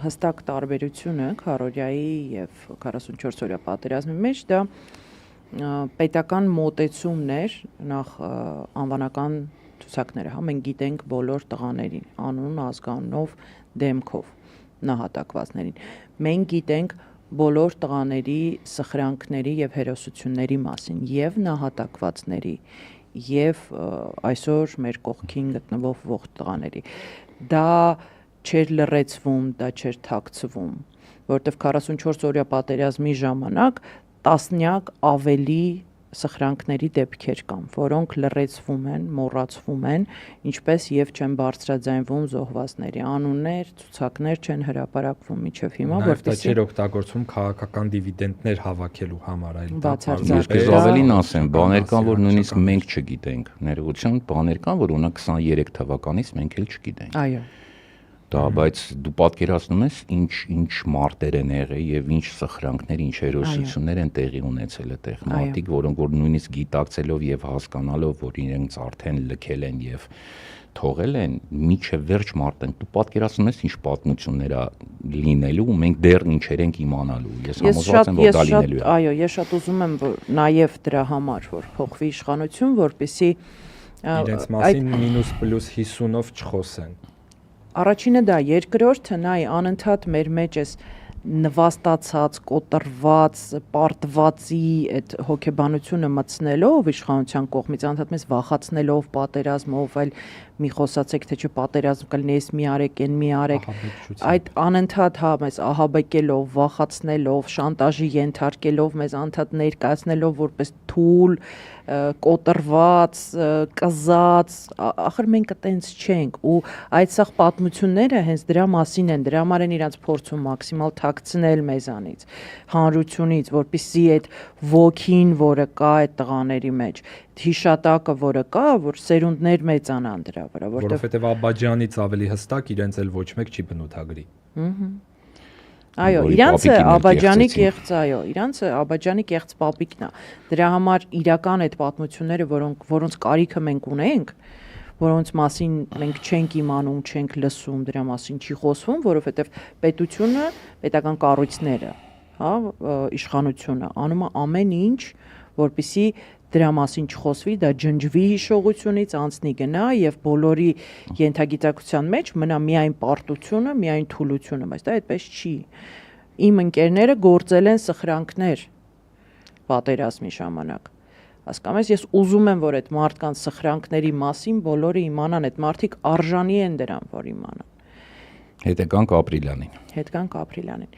հստակ տարբերությունը քարորիայի եւ 44-օրյա պատերազմի մեջ դա պետական մոտեցումներ նախ անվանական ցուցակները, հա մենք գիտենք բոլոր տղաներին, անուն, ազգանունով, դեմքով նահատակվածներին։ Մենք գիտենք բոլոր տղաների սխրանքների եւ հերոսությունների մասին եւ նահատակվածների եւ այսօր մեր կողքին գտնվող ողջ տղաների։ Դա չէր լրացվում, դա չէր թաքցվում, որովհետեւ 44 օրյա պատերազմի ժամանակ տասնյակ ավելի սխրանքների դեպքեր կան, որոնք լրացվում են, մոռացվում են, ինչպես եւ չեն բարձրաձայնվում զոհվածների անուններ, ցուցակներ չեն հրապարակվում մինչեւ հիմա, որտեղ չէր օգտագործվում քաղաքական դիվիդենտներ հավաքելու համար, այլ դա բարձրացած ավելին ասեմ, բաներ կան, որ նույնիսկ մենք չգիտենք, ներողություն, բաներ կան, որ ունա 23 թվականից մենք էլ չգիտենք։ Այո։ Դա, բայց դու պատկերացնում ես ինչ մարտեր են եղել եւ ինչ սխրանքներ, ինչ հերոսություններ են տեղի ունեցել այդտեղ մարդիկ, որոնք որ նույնիսկ գիտակցելով եւ հասկանալով, որ իրենց արդեն լքել են եւ թողել են, միջև վերջ մարտեն։ Դու պատկերացնում ես ինչ պատմություններ է լինելու, ու մենք դեռ ինչեր ենք իմանալու։ Ես համոզված եմ, որ դա լինելու է։ Այո, ես շատ ուզում եմ որ նաեւ դրա համար որ փոխվի իշխանություն, որպեսզի իրենց մասին -+50-ով չխոսեն։ Առաջինը դա, երկրորդը նայ անընդհատ մեր մեջ էս նվաստացած, կոտրված, պարտվածի այդ հոգեբանությունը մտցնելով իշխանության կողմից, անընդհատ մեզ վախացնելով պատերազմով, այլ մի խոսացեք թե չէ պատերազմ կլինի, էս մի արեք, այն մի արեք, այդ անընդհատ հա մեզ ահաբեկելով, վախացնելով, շանտաժի ենթարկելով, մեզ անընդհատ ներկայացնելով որպես թույլ, կոտրված, կզած, ախր մենք այտենց չենք ու այդ սաղ պատմությունները հենց դրա մասին են, դրա համար են իրանց փորձում մաքսիմալ թաքցնել մեզանից, հանրությունից, որպեսզի այդ ոգին, որը կա այդ տղաների մեջ, հիշատակը, որը կա, որ սերունդներ մեծանան դրա վրա, որովհետև Աբաջյանից ավելի հստակ իրենց էլ ոչ մեկ չի բնութագրի։ Այո, իրանցը Աբաջյանի կեղծ, այո, իրանցը Աբաջյանի կեղծ պապիկն է։ Դրա համար իրական այդ պատմությունները, որոնց կարիքը մենք ունենք, որոնց մասին մենք չենք իմանում, չենք լսում, դրա մասին չի խոսվում, որովհետև պետությունը, պետական կառույցները, հա, իշխանությունը անում է ամեն ինչ, որպեսզի դրա մասին չխոսվի, դա ջնջվի հիշողությունից, անցնի գնա եւ բոլորի ենթագիտակցության մեջ մնա միայն պարտությունը, միայն թուլությունը, բայց դա այդպես չի։ Իմ ընկերները գործել են սխրանքներ պատերազմի ժամանակ։ Հասկանում ես, ես ուզում եմ, որ այդ մարդկանց սխրանքների մասին բոլորը իմանան, այդ մարդիկ արժանի են դրան, որ իմանան։ Հետեկանք ապրիլյանին։ Հետեկանք ապրիլյանին։